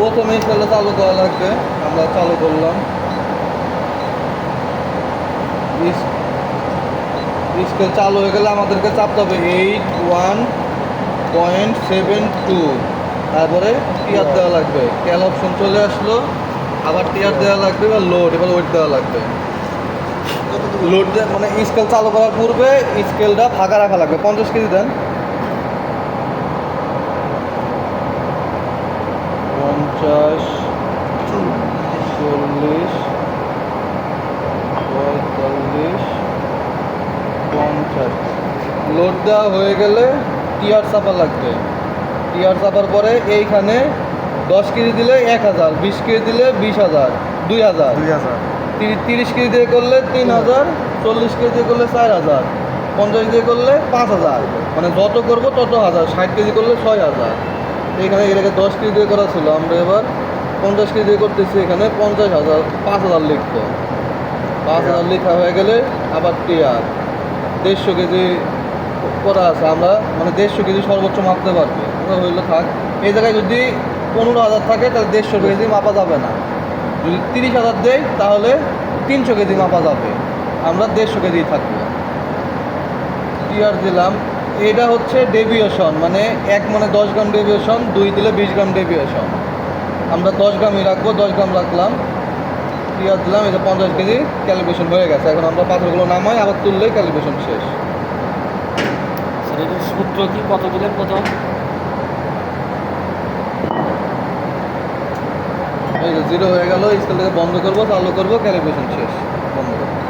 প্রথমে স্কেলটা চালু করা লাগবে। আমরা চালু করলাম। স্কেল চালু হয়ে গেলে আমাদেরকে চাপতে হবে 81.72। তারপরে টিয়ার দেওয়া লাগবে। ক্যাল অপশন চলে আসলো, আবার টিয়ার দেওয়া লাগবে বা লোড, এবার ওয়েট দেওয়া লাগবে। লোড মানে স্কেল চালু করার পূর্বে স্কেলটা ফাঁকা রাখা লাগবে। 50 কেজি দেন। 50, 40, 45, 50। লোড দেওয়া হয়ে গেলে টিয়ার চাপা লাগবে। টিয়ার চাপার পরে এইখানে 10 কেজি দিলে 1000, 20 কেজি দিলে 20,000, 2000, 30 কেজি দিয়ে করলে 3000, 40 কেজি দিয়ে করলে 4000, 50 দিয়ে করলে 5000, মানে যত করবো তত হাজার। 60 কেজি করলে 6000। এখানে এর আগে 10 কেজি দিয়ে করা ছিল, আমরা এবার 50 কেজি দিয়ে করতেছি। এখানে 50,000, 5000 লিখবো। 5000 লেখা হয়ে গেলে আবার টিয়ার 150 কেজি করা আছে। আমরা মানে 150 কেজি সর্বোচ্চ মাপতে পারবো। ওটা হইলে থাক। এই জায়গায় যদি 15,000 থাকে তাহলে 150 কেজি মাপা যাবে না। যদি 30,000 দেয় তাহলে 300 কেজি মাপা যাবে। আমরা 150 কেজি থাকবো। টিয়ার দিলাম। এটা হচ্ছে ডেভিয়েশন, মানে 1 মানে 10 গ্রাম ডেভিয়েশন, 2 দিলে 20 গ্রাম ডেভিয়েশন। আমরা 10 গ্রামই রাখবো, 10 গ্রাম রাখলাম। টিয়ার দিলাম। এটা 50 কেজি ক্যালিব্রেশন হয়ে গেছে। এখন আমরা পাথরগুলো নামাই, আবার তুললেই ক্যালিব্রেশন শেষ। এটার সূত্র কি, কত দিলেন প্রথম? এই যে 0 হয়ে গেল। স্কেলটাকে বন্ধ করবো, চালু করবো, ক্যালিব্রেশন শেষ। বন্ধ করবো।